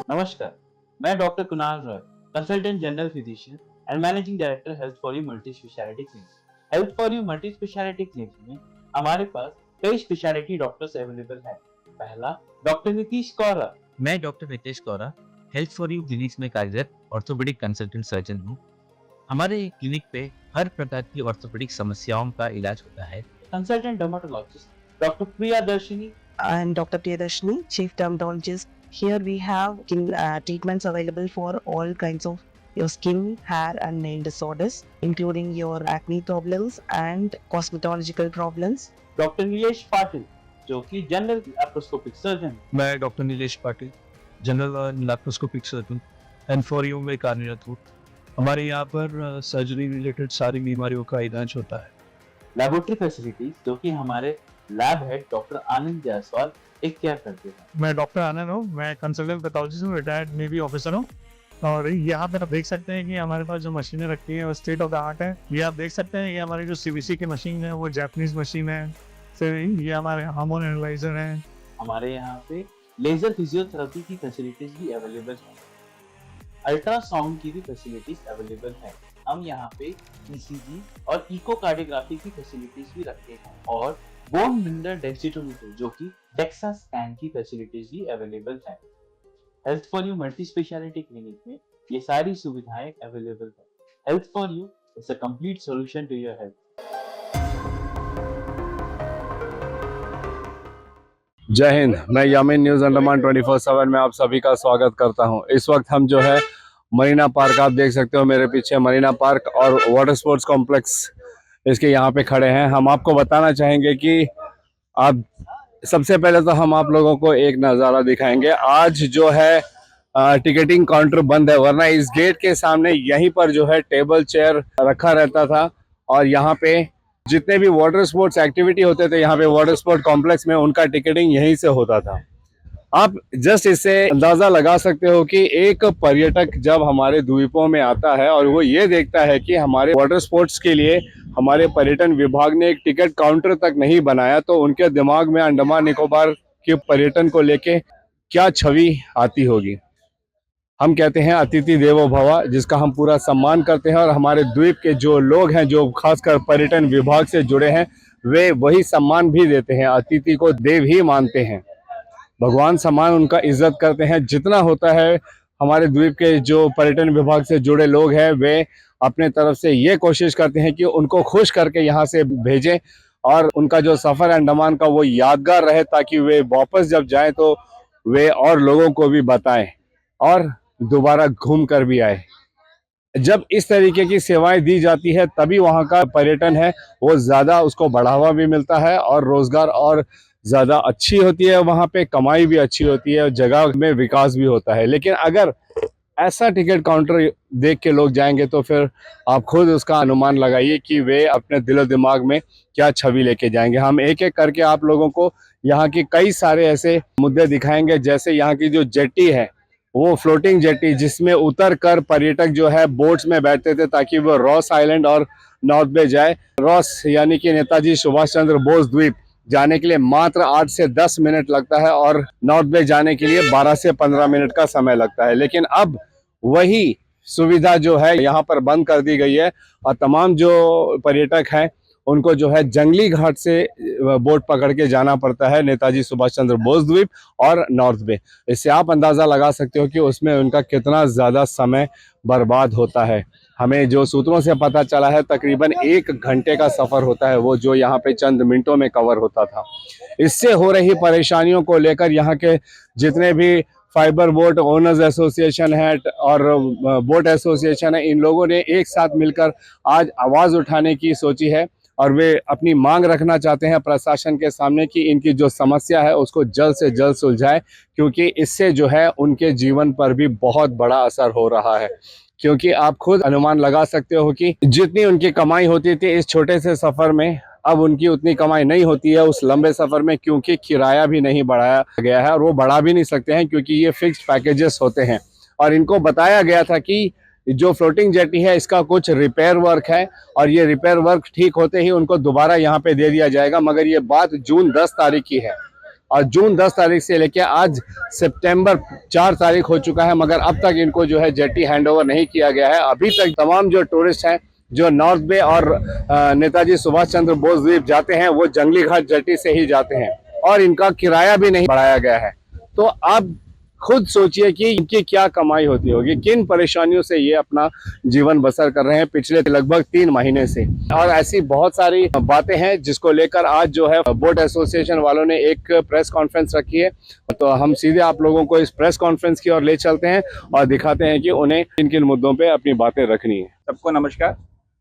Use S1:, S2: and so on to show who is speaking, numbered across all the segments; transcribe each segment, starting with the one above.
S1: नमस्कार, मैं doctor Kunal Roy, consultant general physician and managing director health for you multi speciality clinic. Health for you multi speciality clinic में हमारे पास कई speciality doctors available हैं। पहला, doctor Nitish कौरा।
S2: मैं doctor Nitesh Kaura, health for you clinics में कार्यरत ऑर्थोपेडिक कंसल्टेंट सर्जन हूँ। हमारे क्लिनिक पे हर प्रकार की ऑर्थोपेडिक समस्याओं का इलाज होता है।
S1: कंसल्टेंट डर्माटोलॉजिस्ट डॉक्टर प्रिया दर्शनी।
S3: I'm Dr. Priyadarshini, Chief Dermatologist. Here we have treatments available for all kinds of your skin, hair, and nail disorders, including your acne problems and cosmetological problems.
S1: Doctor Nilesh Patil, जो कि general laparoscopic surgeon.
S4: मैं doctor Nilesh Patil, general laparoscopic surgeon and for you में कार्यरत हूँ। हमारे यहाँ पर surgery related सारी बीमारियों का इलाज होता है।
S1: लेबोरेटरी फैसिलिटीज, जो कि हमारे लैब हेड डॉक्टर आनंद जायसवाल एक केयर करते हैं।
S5: मैं डॉक्टर आनंद हूँ, मैं कंसल्टेंट पैथोलॉजिस्ट हूँ, रिटायर्ड नेवी ऑफिसर हूँ। और यहाँ पे आप देख सकते हैं कि हमारे पास जो मशीनें रखी हैं वो स्टेट ऑफ द आर्ट है। ये आप देख सकते हैं, ये हमारी जो सीवीसी की मशीन है वो जापानीज मशीन है। फिर ये हमारे हार्मोन एनालाइजर है।
S1: हमारे यहाँ पे लेजर फिजियोथेरेपी की फैसिलिटीज भी अवेलेबल है। अल्ट्रासाउंड की भी फैसिलिटीज अवेलेबल है। हम यहाँ पे ईसीजी और इकोकार्डियोग्राफी की फैसिलिटीज भी रखते हैं और बोन मिनरल डेंसिटोमीटर, जो कि डेक्सा स्कैन की फैसिलिटीज भी अवेलेबल है। Health for you multi speciality clinic में ये सारी सुविधाएं अवेलेबल है। Health for you is a complete solution to your health.
S6: Jai Hind. मैं यामिन न्यूज़ अंडमान 24/7 में आप सभी का स्वागत करता हूं। इस वक्त हम जो है मरीना पार्क, आप देख सकते हो मेरे पीछे मरीना पार्क और वाटर स्पोर्ट्स कॉम्प्लेक्स इसके यहाँ पे खड़े हैं। हम आपको बताना चाहेंगे कि आप सबसे पहले तो हम आप लोगों को एक नज़ारा दिखाएंगे। आज जो है टिकटिंग काउंटर बंद है, वरना इस गेट के सामने यहीं पर जो है टेबल चेयर रखा रहता था और यहाँ पे जितने भी वाटर स्पोर्ट्स एक्टिविटी होते थे यहाँ पे वाटर स्पोर्ट कॉम्प्लेक्स में, उनका टिकटिंग यहीं से होता था। आप जस्ट इससे अंदाजा लगा सकते हो कि एक पर्यटक जब हमारे द्वीपों में आता है और वो ये देखता है कि हमारे वाटर स्पोर्ट्स के लिए हमारे पर्यटन विभाग ने एक टिकट काउंटर तक नहीं बनाया, तो उनके दिमाग में अंडमान निकोबार के पर्यटन को लेके क्या छवि आती होगी। हम कहते हैं अतिथि देवो भव, जिसका हम पूरा सम्मान करते हैं और हमारे द्वीप के जो लोग हैं जो खासकर पर्यटन विभाग से जुड़े हैं वे वही सम्मान भी देते हैं। अतिथि को देव ही मानते हैं, भगवान समान उनका इज्जत करते हैं। जितना होता है हमारे द्वीप के जो पर्यटन विभाग से जुड़े लोग हैं वे अपने तरफ से ये कोशिश करते हैं कि उनको खुश करके यहाँ से भेजें और उनका जो सफ़र अंडमान का वो यादगार रहे, ताकि वे वापस जब जाएं तो वे और लोगों को भी बताएं और दोबारा घूम कर भी आए। जब इस तरीके की सेवाएं दी जाती है तभी वहाँ का पर्यटन है वो ज़्यादा, उसको बढ़ावा भी मिलता है और रोज़गार और ज़्यादा अच्छी होती है, वहाँ पे कमाई भी अच्छी होती है, जगह में विकास भी होता है। लेकिन अगर ऐसा टिकट काउंटर देख के लोग जाएंगे तो फिर आप खुद उसका अनुमान लगाइए कि वे अपने दिलो दिमाग में क्या छवि लेके जाएंगे। हम एक एक करके आप लोगों को यहाँ की कई सारे ऐसे मुद्दे दिखाएंगे, जैसे यहाँ की जो जेट्टी है वो फ्लोटिंग जेट्टी, जिसमें उतर कर पर्यटक जो है बोट्स में बैठते थे ताकि वो रॉस आइलैंड और नॉर्थ बे जाए। रॉस यानी कि नेताजी सुभाष चंद्र बोस द्वीप जाने के लिए मात्र 8 से 10 मिनट लगता है और नॉर्थ बे जाने के लिए 12 से 15 मिनट का समय लगता है। लेकिन अब वही सुविधा जो है यहाँ पर बंद कर दी गई है और तमाम जो पर्यटक हैं उनको जो है जंगली घाट से बोट पकड़ के जाना पड़ता है नेताजी सुभाष चंद्र बोस द्वीप और नॉर्थ बे। इससे आप अंदाज़ा लगा सकते हो कि उसमें उनका कितना ज़्यादा समय बर्बाद होता है। हमें जो सूत्रों से पता चला है तकरीबन 1 घंटे का सफ़र होता है वो, जो यहाँ पे चंद मिनटों में कवर होता था। इससे हो रही परेशानियों को लेकर यहाँ के जितने भी फाइबर बोट ओनर्स एसोसिएशन है और बोट एसोसिएशन है, इन लोगों ने एक साथ मिलकर आज आवाज़ उठाने की सोची है और वे अपनी मांग रखना चाहते हैं प्रशासन के सामने कि इनकी जो समस्या है उसको जल्द से जल्द सुलझाए, क्योंकि इससे जो है उनके जीवन पर भी बहुत बड़ा असर हो रहा है। क्योंकि आप खुद अनुमान लगा सकते हो कि जितनी उनकी कमाई होती थी इस छोटे से सफ़र में, अब उनकी उतनी कमाई नहीं होती है उस लंबे सफ़र में, क्योंकि किराया भी नहीं बढ़ाया गया है और वो बढ़ा भी नहीं सकते हैं क्योंकि ये फिक्स्ड पैकेजेस होते हैं। और इनको बताया गया था कि जो फ्लोटिंग जेटी है इसका कुछ रिपेयर वर्क है और ये रिपेयर वर्क ठीक होते ही उनको दोबारा यहाँ पे दे दिया जाएगा, मगर ये बात जून 10 तारीख की है और जून 10 तारीख से लेकर आज सितंबर 4 तारीख हो चुका है, मगर अब तक इनको जो है जेटी हैंडओवर नहीं किया गया है। अभी तक तमाम जो टूरिस्ट हैं जो नॉर्थ बे और नेताजी सुभाष चंद्र बोस द्वीप जाते हैं वो जंगली घाट जेटी से ही जाते हैं और इनका किराया भी नहीं बढ़ाया गया है। तो आप खुद सोचिए कि इनकी क्या कमाई होती होगी, किन परेशानियों से ये अपना जीवन बसर कर रहे हैं पिछले लगभग 3 महीने से। और ऐसी बहुत सारी बातें हैं जिसको लेकर आज जो है बोट एसोसिएशन वालों ने एक प्रेस कॉन्फ्रेंस रखी है। तो हम सीधे आप लोगों को इस प्रेस कॉन्फ्रेंस की ओर ले चलते हैं और दिखाते हैं कि उन्हें किन किन मुद्दों पे अपनी बातें रखनी है।
S7: सबको नमस्कार।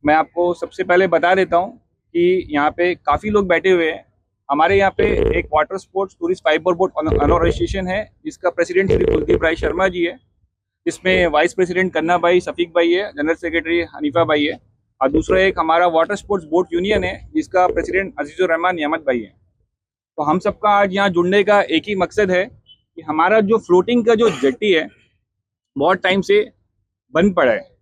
S7: मैं आपको सबसे पहले बता देता हूँ कि यहाँ पे काफ़ी लोग बैठे हुए हैं। हमारे यहाँ पे एक water sports tourist fibre boat organisation है जिसका प्रेसिडेंट श्री कुलदीप राय शर्मा जी है, जिसमें वाइस प्रेसिडेंट कन्ना भाई सफीक भाई है, जनरल सेक्रेटरी हनीफा भाई है, और दूसरा एक हमारा वाटर स्पोर्ट्स बोट यूनियन है जिसका प्रेसिडेंट अजीजुर रहमान नियामत भाई है। तो हम सबका आज यहाँ जुड़ने का एक ही मकसद है कि हमारा जो फ्लोटिंग का जो जेट्टी है बहुत टाइम से बंद पड़ा है।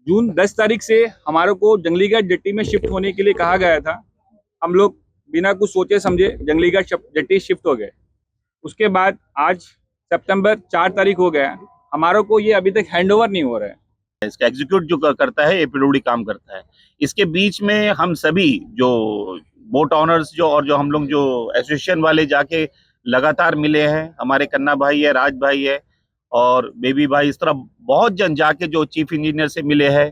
S7: जून 10 तारीख से हमारे को जंगलीघाट जेट्टी में शिफ्ट होने के लिए कहा गया था। हम लोग बिना कुछ सोचे समझे जंगलीघाट जेट्टी शिफ्ट हो गए। उसके बाद आज सितंबर 4 तारीख हो गया, हमारे को ये अभी तक हैंडओवर नहीं हो रहा है।
S8: इसका एग्जीक्यूट जो करता है एपीडब्ल्यूडी काम करता है। इसके बीच में हम सभी जो बोट ऑनर्स जो और जो हम लोग जो एसोसिएशन वाले जाके लगातार मिले हैं, हमारे कन्ना भाई है, राज भाई है और बेबी भाई, इस तरह बहुत जन जाके जो चीफ इंजीनियर से मिले हैं,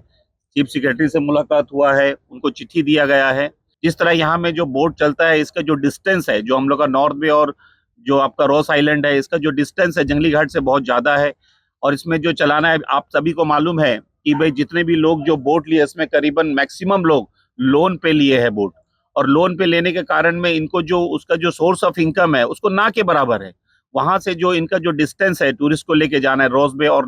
S8: चीफ सेक्रेटरी से मुलाकात हुआ है, उनको चिट्ठी दिया गया है। जिस तरह यहाँ में जो बोट चलता है इसका जो डिस्टेंस है, जो हम लोग का नॉर्थ बे और जो आपका रॉस आइलैंड है, इसका जो डिस्टेंस है जंगली घाट से बहुत ज़्यादा है। और इसमें जो चलाना है, आप सभी को मालूम है कि भाई जितने भी लोग जो बोट लिए इसमें करीबन मैक्सिमम लोग लोन पे लिए हैं बोट, और लोन पे लेने के कारण में इनको जो उसका जो सोर्स ऑफ इनकम है उसको ना के बराबर है। वहाँ से जो इनका जो डिस्टेंस है टूरिस्ट को लेके जाना है रॉस बे और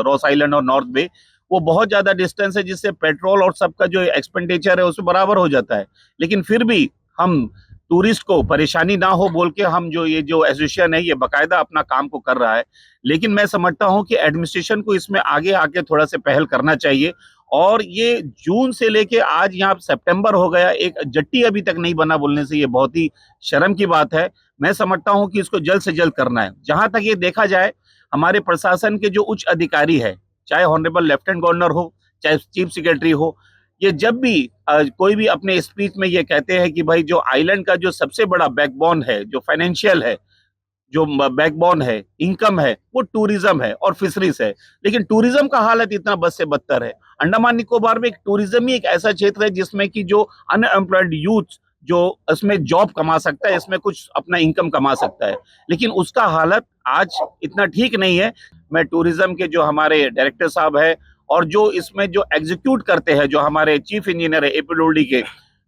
S8: रॉस आइलैंड और नॉर्थ बे, वो बहुत ज़्यादा डिस्टेंस है जिससे पेट्रोल और सबका जो एक्सपेंडिचर है उसमें बराबर हो जाता है। लेकिन फिर भी हम टूरिस्ट को परेशानी ना हो बोल के हम जो ये जो एसोसिएशन है ये बाकायदा अपना काम को कर रहा है। लेकिन मैं समझता हूँ कि एडमिनिस्ट्रेशन को इसमें आगे आके थोड़ा सा पहल करना चाहिए। और ये जून से लेके आज यहाँ सितंबर हो गया, एक जट्टी अभी तक नहीं बना बोलने से ये बहुत ही शर्म की बात है। मैं समझता हूँ कि इसको जल्द से जल्द करना है। जहाँ तक ये देखा जाए, हमारे प्रशासन के जो उच्च अधिकारी है, चाहे ऑनरेबल लेफ्टिनेंट गवर्नर हो, चाहे चीफ सेक्रेटरी हो, ये जब भी कोई भी अपने स्पीच में ये कहते हैं कि भाई जो आइलैंड का जो सबसे बड़ा बैकबोन है, जो फाइनेंशियल है, जो बैकबोन है, इनकम है, वो टूरिज्म है और फिशरीज है। लेकिन टूरिज्म का हालत इतना बद से बदतर है। अंडमान निकोबार में एक टूरिज्म ही एक ऐसा क्षेत्र है जिसमें कि जो अनएम्प्लॉयड यूथ जो इसमें जॉब कमा सकता है, इसमें कुछ अपना इनकम कमा सकता है, लेकिन उसका हालत आज इतना ठीक नहीं है। मैं टूरिज्म के जो हमारे डायरेक्टर साहब है और जो इसमें जो एग्जीक्यूट करते हैं, जो हमारे चीफ इंजीनियर है एपीडब्ल्यूडी के,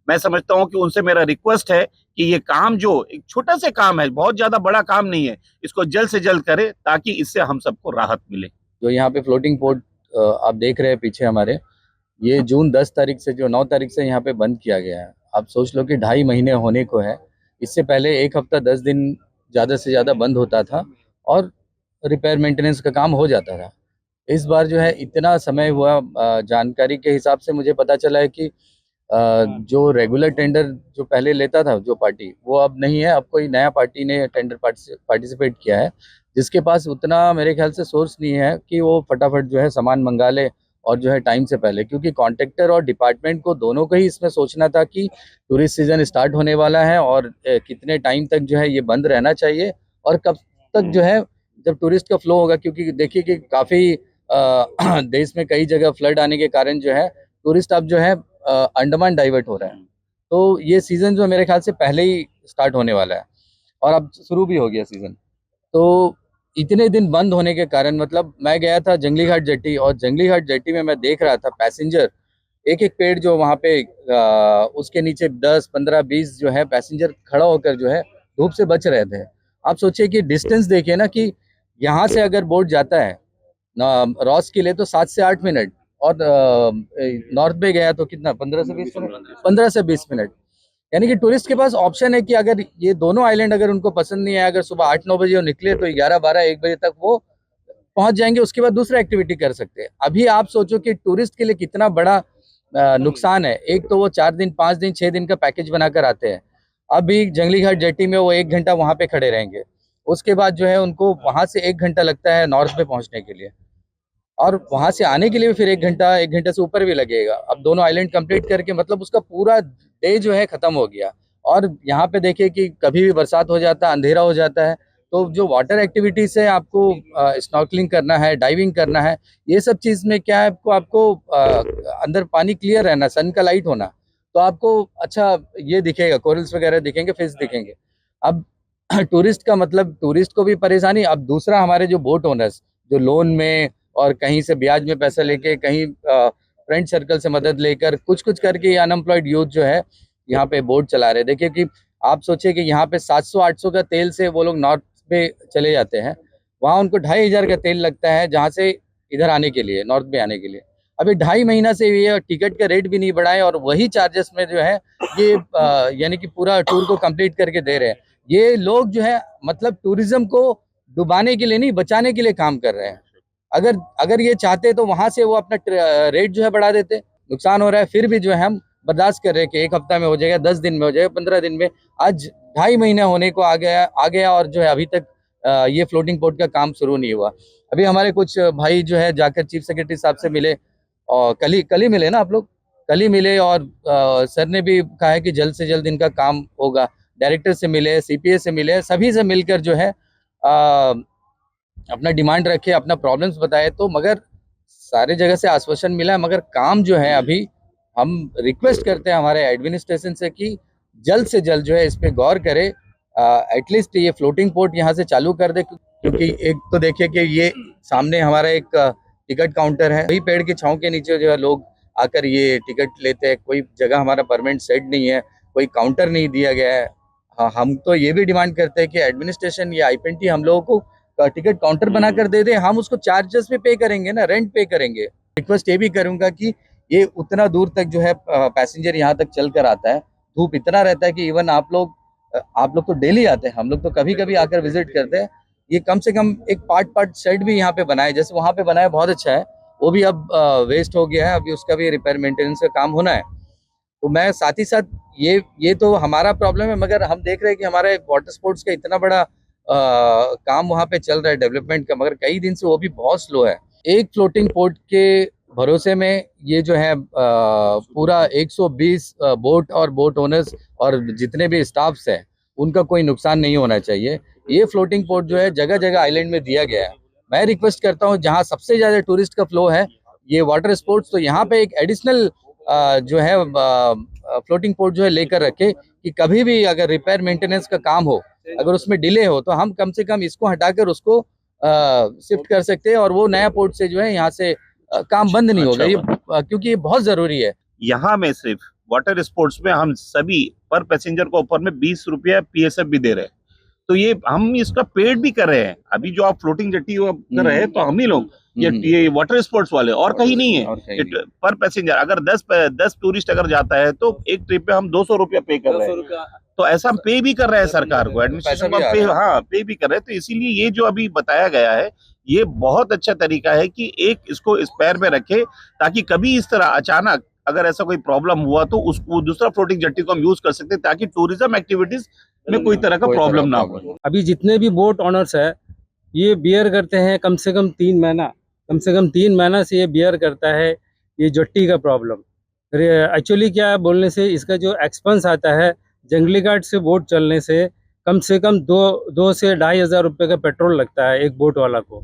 S8: मैं समझता हूं कि उनसे मेरा रिक्वेस्ट है कि ये काम जो एक छोटा सा काम है, बहुत ज्यादा बड़ा काम नहीं है, इसको जल्द से जल्द करे ताकि इससे हम सबको राहत मिले।
S9: जो यहाँ पे फ्लोटिंग पोर्ट आप देख रहे हैं पीछे हमारे, ये जून 10 तारीख से जो 9 तारीख से यहाँ पे बंद किया गया है। आप सोच लो कि 2.5 महीने होने को है। इससे पहले 1 हफ्ता 10 दिन ज़्यादा से ज़्यादा बंद होता था और रिपेयर मेंटेनेंस का काम हो जाता था। इस बार जो है इतना समय हुआ, जानकारी के हिसाब से मुझे पता चला है कि जो रेगुलर टेंडर जो पहले लेता था जो पार्टी, वो अब नहीं है। अब कोई नया पार्टी ने टेंडर पार्टिसिपेट किया है जिसके पास उतना मेरे ख्याल से सोर्स नहीं है कि वो फटाफट जो है सामान मंगा ले और जो है टाइम से पहले, क्योंकि कॉन्ट्रैक्टर और डिपार्टमेंट को दोनों को ही इसमें सोचना था कि टूरिस्ट सीजन स्टार्ट होने वाला है और कितने टाइम तक जो है ये बंद रहना चाहिए और कब तक जो है जब टूरिस्ट का फ्लो होगा। क्योंकि देखिए कि काफ़ी देश में कई जगह फ्लड आने के कारण जो है टूरिस्ट अब जो है अंडमान डाइवर्ट हो रहे हैं। तो ये सीज़न जो मेरे ख्याल से पहले ही स्टार्ट होने वाला है और अब शुरू भी हो गया सीज़न। तो इतने दिन बंद होने के कारण, मतलब मैं गया था जंगली घाट जेट्टी और जंगली घाट जेट्टी में मैं देख रहा था पैसेंजर एक एक पेड़ जो वहाँ पे उसके नीचे 10, 15, 20 जो है पैसेंजर खड़ा होकर जो है धूप से बच रहे थे। आप सोचिए कि डिस्टेंस देखिए ना, कि यहाँ से अगर बोट जाता है रॉस के लिए तो 7 से 8 मिनट और नॉर्थ बे गया तो कितना 15 से 20 मिनट, 15 से 20 मिनट। यानी कि टूरिस्ट के पास ऑप्शन है कि अगर ये दोनों आइलैंड अगर उनको पसंद नहीं है, अगर सुबह 8-9 बजे वो निकले तो 11, 12, 1 बजे तक वो पहुंच जाएंगे, उसके बाद दूसरा एक्टिविटी कर सकते हैं। अभी आप सोचो कि टूरिस्ट के लिए कितना बड़ा नुकसान है। एक तो वो 4 दिन, 5 दिन, 6 दिन का पैकेज बनाकर आते हैं। अभी जंगली घाट जेट्टी में वो 1 घंटा वहाँ पे खड़े रहेंगे, उसके बाद जो है उनको वहाँ से 1 घंटा लगता है नॉर्थ में पहुँचने के लिए, और वहाँ से आने के लिए भी फिर 1 घंटा, 1 घंटे से ऊपर भी लगेगा। अब दोनों आइलैंड कंप्लीट करके मतलब उसका पूरा डे जो है खत्म हो गया। और यहाँ पे देखिए कि कभी भी बरसात हो जाता है, अंधेरा हो जाता है, तो जो वाटर एक्टिविटीज है, आपको स्नॉर्कलिंग करना है, डाइविंग करना है, ये सब चीज़ में क्या है, आपको अंदर पानी क्लियर रहना, सन का लाइट होना, तो आपको अच्छा ये दिखेगा, कोरल्स वगैरह दिखेंगे, फिश दिखेंगे। अब टूरिस्ट का मतलब टूरिस्ट को भी परेशानी। अब दूसरा, हमारे जो बोट ओनर्स जो लोन में और कहीं से ब्याज में पैसा लेके, कहीं फ्रेंड सर्कल से मदद लेकर, कुछ कुछ करके अनएम्प्लॉयड यूथ जो है यहाँ पे बोट चला रहे। देखिए कि आप सोचिए कि यहाँ पे 700-800 का तेल से वो लोग नॉर्थ पे चले जाते हैं, वहाँ उनको 2500 का तेल लगता है जहाँ से इधर आने के लिए, नॉर्थ में आने के लिए। अभी 2.5 महीना से ये टिकट का रेट भी नहीं बढ़ाए, और वही चार्जेस में जो है ये यानी कि पूरा टूर को कंप्लीट करके दे रहे हैं। ये लोग जो है मतलब टूरिज्म को डुबाने के लिए नहीं, बचाने के लिए काम कर रहे हैं। अगर ये चाहते तो वहां से वो अपना रेट जो है बढ़ा देते। नुकसान हो रहा है, फिर भी जो है हम बर्दाश्त कर रहे हैं कि 1 हफ्ता में हो जाएगा, 10 दिन में हो जाएगा, 15 दिन में। आज 2.5 महीना होने को आ गया और जो है अभी तक ये फ्लोटिंग पोर्ट का काम शुरू नहीं हुआ। अभी हमारे कुछ भाई जो है जाकर चीफ सेक्रेटरी साहब से मिले, और कल ही मिले ना आप लोग, कल ही मिले, और सर ने भी कहा है कि जल्द से जल्द इनका काम होगा। डायरेक्टर से मिले, सीपीए से मिले, सभी से मिलकर जो है अपना डिमांड रखे, अपना प्रॉब्लम्स बताए, तो मगर सारे जगह से आश्वासन मिला है, मगर काम जो है अभी हम रिक्वेस्ट करते हैं हमारे एडमिनिस्ट्रेशन से कि जल्द से जल्द जो है इस पे गौर करे, एटलीस्ट ये फ्लोटिंग पोर्ट यहाँ से चालू कर दे। क्योंकि एक तो देखिए कि ये सामने हमारा एक टिकट काउंटर है, वही पेड़ की छांव के नीचे जो है लोग आकर ये टिकट लेते हैं। कोई जगह हमारा परमानेंट सेट नहीं है, कोई काउंटर नहीं दिया गया है। हाँ, हम तो ये भी डिमांड करते हैं कि एडमिनिस्ट्रेशन या आईपीएनटी हम लोगों को टिकट काउंटर बना कर दे दे, हम उसको चार्जेस पे पे करेंगे ना, रेंट पे करेंगे। रिक्वेस्ट ये भी करूंगा कि ये उतना दूर तक जो है पैसेंजर यहाँ तक चल कर आता है, धूप इतना रहता है कि इवन आप लोग तो डेली आते हैं, हम लोग तो कभी कभी आकर विजिट करते हैं। ये कम से कम एक पार्ट शेड भी यहाँ पे बनाए, जैसे वहाँ पे बनाया बहुत अच्छा है, वो भी अब वेस्ट हो गया है, अभी उसका भी रिपेयर मेंटेनेंस का काम होना है। तो मैं साथ ही साथ ये तो हमारा प्रॉब्लम है, मगर हम देख रहे हैं कि हमारे वाटर स्पोर्ट्स का इतना बड़ा काम वहाँ पे चल रहा है डेवलपमेंट का, मगर कई दिन से वो भी बहुत स्लो है। एक फ्लोटिंग पोर्ट के भरोसे में ये जो है पूरा 120 बोट और बोट ओनर्स और जितने भी स्टाफ्स हैं उनका कोई नुकसान नहीं होना चाहिए। ये फ्लोटिंग पोर्ट जो है जगह जगह आइलैंड में दिया गया है। मैं रिक्वेस्ट करता हूँ जहाँ सबसे ज़्यादा टूरिस्ट का फ्लो है ये वाटर स्पोर्ट्स, तो यहाँ पे एक एडिशनल जो है फ्लोटिंग पोर्ट जो है लेकर रखे कि कभी भी अगर रिपेयर मेंटेनेंस का काम हो, अगर उसमें डिले हो, तो हम कम से कम इसको हटाकर उसको शिफ्ट कर सकते हैं, और वो नया पोर्ट से जो है यहाँ से काम बंद नहीं होगा, ये क्योंकि ये बहुत जरूरी है।
S8: यहाँ में सिर्फ वाटर स्पोर्ट्स में हम सभी पर पैसेंजर को ऊपर में 20 रुपया पीएसएफ भी दे रहे हैं, तो ये हम इसका पेड भी कर रहे हैं। अभी जो आप फ्लोटिंग जेट्टी कर रहे हैं तो हम ही लोग ये वाटर स्पोर्ट्स वाले, और कहीं नहीं है। पर पैसेंजर अगर 10 टूरिस्ट अगर जाता है तो एक ट्रिप पे हम 200 रुपया पे कर रहे हैं, तो ऐसा हम पे भी कर रहे हैं सरकार को, एडमिनिस्ट्रेशन को पे भी कर रहे हैं। तो इसीलिए ये जो अभी बताया गया है ये बहुत अच्छा तरीका है कि एक इसको स्पेयर में रखे, ताकि कभी इस तरह अचानक अगर ऐसा कोई प्रॉब्लम हुआ तो उसको दूसरा फ्लोटिंग जेट्टी को हम यूज कर सकते हैं, ताकि टूरिज्म एक्टिविटीज में कोई तरह का प्रॉब्लम ना हो।
S10: अभी जितने भी बोट ऑनर्स है ये बियर करते हैं कम से कम 3 महीना से ये बियर करता है ये जेट्टी का प्रॉब्लम। एक्चुअली क्या है बोलने से, इसका जो एक्सपेंस आता है जंगली घाट से बोट चलने से कम 2 से 2,500 रुपये का पेट्रोल लगता है एक बोट वाला को,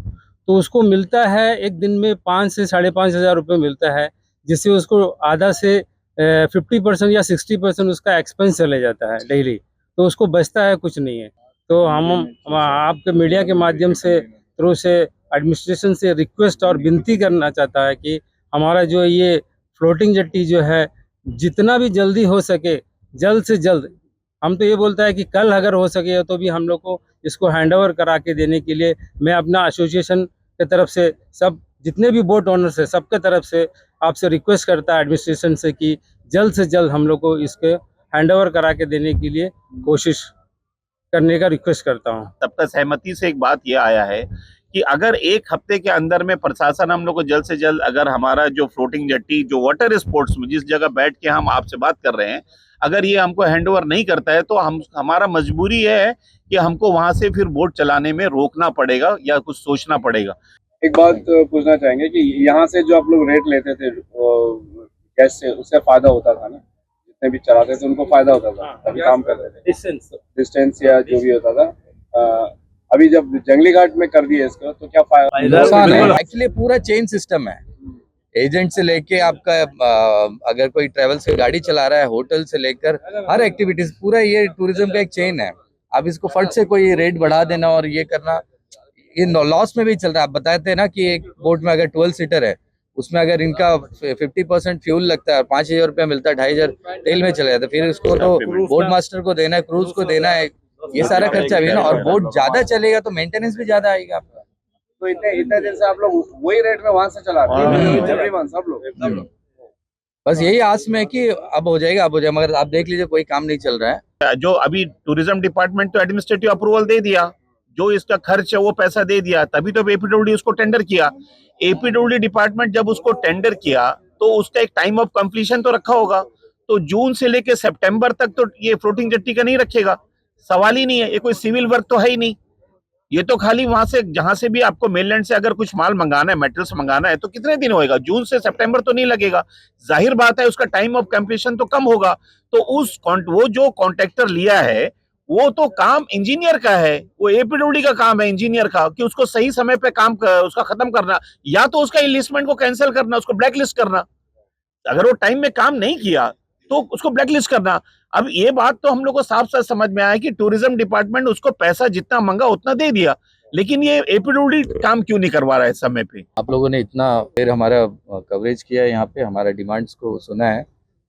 S10: तो उसको मिलता है एक दिन में 5 से 5,500 रुपये मिलता है, जिससे उसको आधा से 50% या 60% उसका एक्सपेंस चले जाता है डेली, तो उसको बचता है कुछ नहीं है। तो हम आपके मीडिया के माध्यम से थ्रू से एडमिनिस्ट्रेशन से रिक्वेस्ट और विनती करना चाहता है कि हमारा जो ये फ्लोटिंग जेट्टी जो है जितना भी जल्दी हो सके जल्द से जल्द, हम तो ये बोलता है कि कल अगर हो सके तो भी हम लोग को इसको हैंडओवर करा के देने के लिए मैं अपना एसोसिएशन के तरफ से सब जितने भी बोट ओनर्स है सबके तरफ से आपसे रिक्वेस्ट करता है एडमिनिस्ट्रेशन से कि जल्द से जल्द हम लोग को इसके हैंडओवर करा के देने के लिए कोशिश करने का रिक्वेस्ट करता हूँ।
S8: सबका सहमति से एक बात ये आया है कि अगर 1 हफ्ते के अंदर में प्रशासन हम लोग को जल्द से जल्द अगर हमारा जो फ्लोटिंग जेट्टी जो वाटर स्पोर्ट्स में जिस जगह बैठ के हम आपसे बात कर रहे हैं, अगर ये हमको हैंड ओवर नहीं करता है तो हमारा मजबूरी है कि हमको वहां से फिर बोट चलाने में रोकना पड़ेगा या कुछ सोचना पड़ेगा।
S6: एक बात पूछना चाहेंगे कि यहाँ से जो आप लोग रेट लेते थे गैस से, उससे फायदा होता था ना? जितने भी चलाते थे उनको फायदा होता था, तभी काम करते थे, डिस्टेंस या जो भी होता था। अभी जब जंगली घाट में कर दिए इसको तो क्या फायदा?
S9: नुकसान है, एक्चुअली पूरा चेन सिस्टम है। एजेंट से लेके आपका अगर कोई ट्रेवल से गाड़ी चला रहा है, होटल से लेकर हर एक्टिविटीज, पूरा ये टूरिज्म का एक चेन है। अब इसको फट से कोई रेट बढ़ा देना और ये करना, ये लॉस में भी चल रहा है। आप बताते हैं ना कि एक बोट में अगर 12 सीटर है, उसमें अगर इनका 50% फ्यूल लगता है और 5,000 रुपया मिलता है, 2,500 तेल में चले जाता है, फिर इसको तो बोट मास्टर को देना है, क्रूज को देना है, ये सारा खर्चा भी है ना। और बोट ज्यादा चलेगा तो मेंटेनेंस भी ज्यादा आएगा आपका।
S6: तो इतने दिन से आप लोग वही रेट में वहां से चला रहे हैं एवरीवन, सब लोग?
S9: बस यही आस में है कि अब हो जाएगा, मगर आप देख लीजिए कोई काम नहीं चल रहा है।
S8: जो अभी टूरिज्म डिपार्टमेंट तो एडमिनिस्ट्रेटिव अप्रूवल दे दिया, जो इसका खर्च है वो पैसा दे दिया, तभी तो एपीडब्ल्यूडी उसको टेंडर किया। एपीडब्ल्यूडी डिपार्टमेंट जब उसको टेंडर किया तो उसका एक टाइम ऑफ कंप्लीशन तो रखा होगा, तो जून से लेके सितंबर तक तो ये फ्लोटिंग जेट्टी का नहीं रखेगा, सवाल ही नहीं है। ये कोई सिविल वर्क तो है ही नहीं, ये तो खाली वहां से जहां से भी आपको मेनलैंड से अगर कुछ माल मंगाना है, मेटल्स मंगाना है, तो कितने दिन होएगा? जून से सितंबर तो नहीं लगेगा, जाहिर बात है उसका टाइम ऑफ कंप्लीशन तो कम होगा। तो वो जो कॉन्ट्रैक्टर लिया है वो तो काम इंजीनियर का है, वो एपीडब्ल्यूडी का काम है इंजीनियर का, कि उसको सही समय पे काम उसका खत्म करना, या तो उसका इनलिस्टमेंट को कैंसिल करना, उसको ब्लैकलिस्ट करना। अगर वो टाइम में काम नहीं किया तो उसको ब्लैकलिस्ट करना। अब ये बात तो हम लोग को साफ साफ समझ में आया कि टूरिज्म डिपार्टमेंट उसको पैसा जितना मांगा उतना दे दिया, लेकिन ये एपीडब्ल्यूडी काम क्यों नहीं करवा रहा है समय पे?
S9: आप लोगों ने इतना देर हमारा कवरेज किया है, यहाँ पे हमारा डिमांड्स को सुना है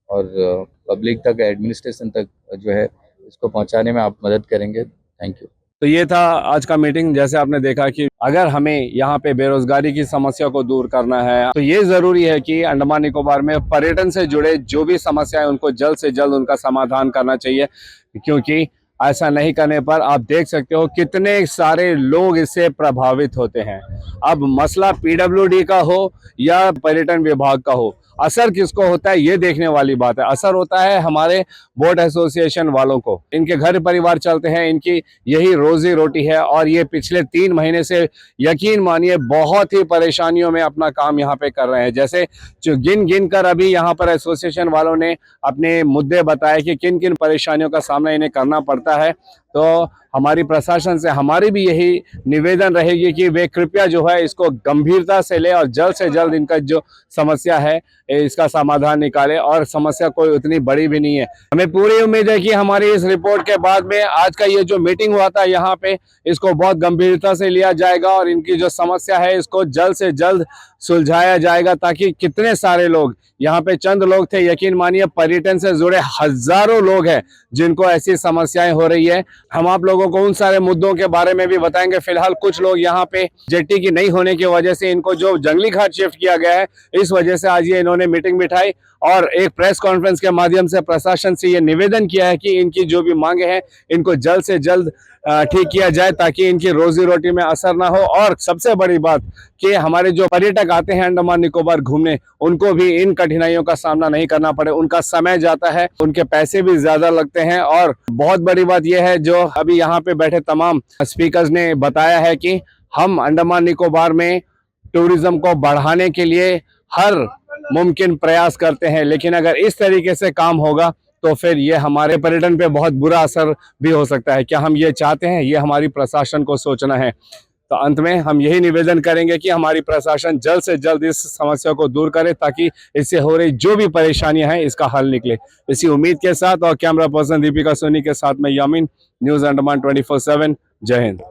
S9: और पब्लिक तक, एडमिनिस्ट्रेशन तक जो है इसको पहुंचाने में आप मदद करेंगे। Thank you.
S6: तो ये था आज का मीटिंग। जैसे आपने देखा कि अगर हमें यहाँ पे बेरोजगारी की समस्या को दूर करना है तो ये जरूरी है कि अंडमान निकोबार में पर्यटन से जुड़े जो भी समस्याएं उनको जल्द से जल्द उनका समाधान करना चाहिए, क्योंकि ऐसा नहीं करने पर आप देख सकते हो कितने सारे लोग इससे प्रभावित होते हैं। अब मसला पीडब्ल्यूडी का हो या पर्यटन विभाग का हो, असर किसको होता है ये देखने वाली बात है। असर होता है हमारे बोट एसोसिएशन वालों को, इनके घर परिवार चलते हैं, इनकी यही रोजी रोटी है, और ये पिछले 3 महीने से यकीन मानिए बहुत ही परेशानियों में अपना काम यहाँ पे कर रहे हैं। जैसे जो गिन कर अभी यहाँ पर एसोसिएशन वालों ने अपने मुद्दे बताए कि किन किन परेशानियों का सामना इन्हें करना पड़ता है, तो हमारी प्रशासन से हमारी भी यही निवेदन रहेगी कि वे कृपया जो है इसको गंभीरता से ले और जल्द से जल्द इनका जो समस्या है इसका समाधान निकाले। और समस्या कोई उतनी बड़ी भी नहीं है। हमें पूरी उम्मीद है कि हमारी इस रिपोर्ट के बाद में आज का ये जो मीटिंग हुआ था यहाँ पे, इसको बहुत गंभीरता से लिया जाएगा और इनकी जो समस्या है इसको जल्द से जल्द सुलझाया जाएगा, ताकि कितने सारे लोग, यहाँ पे चंद लोग थे, यकीन मानिए पर्यटन से जुड़े हजारों लोग हैं जिनको ऐसी समस्याएं हो रही है। हम आप लोगों को उन सारे मुद्दों के बारे में भी बताएंगे। फिलहाल कुछ लोग यहाँ पे जेट्टी की नहीं होने की वजह से इनको जो जंगली घाट शिफ्ट किया गया है, इस वजह से आज ये इन्होंने मीटिंग बिठाई और एक प्रेस कॉन्फ्रेंस के माध्यम से प्रशासन से ये निवेदन किया है कि इनकी जो भी मांगे हैं इनको जल्द से जल्द ठीक किया जाए, ताकि इनकी रोजी रोटी में असर ना हो। और सबसे बड़ी बात कि हमारे जो पर्यटक आते हैं अंडमान निकोबार घूमने, उनको भी इन कठिनाइयों का सामना नहीं करना पड़े। उनका समय जाता है, उनके पैसे भी ज्यादा लगते हैं। और बहुत बड़ी बात यह है जो अभी यहाँ पे बैठे तमाम स्पीकर्स ने बताया है कि हम अंडमान निकोबार में टूरिज्म को बढ़ाने के लिए हर मुमकिन प्रयास करते हैं, लेकिन अगर इस तरीके से काम होगा तो फिर ये हमारे पर्यटन पे बहुत बुरा असर भी हो सकता है। क्या हम ये चाहते हैं? ये हमारी प्रशासन को सोचना है। तो अंत में हम यही निवेदन करेंगे कि हमारी प्रशासन जल्द से जल्द इस समस्या को दूर करे, ताकि इससे हो रही जो भी परेशानियां हैं इसका हल निकले। इसी उम्मीद के साथ और कैमरा पर्सन दीपिका सोनी के साथ मैं यामीन, न्यूज़ अंडमान 24/7। जय हिंद।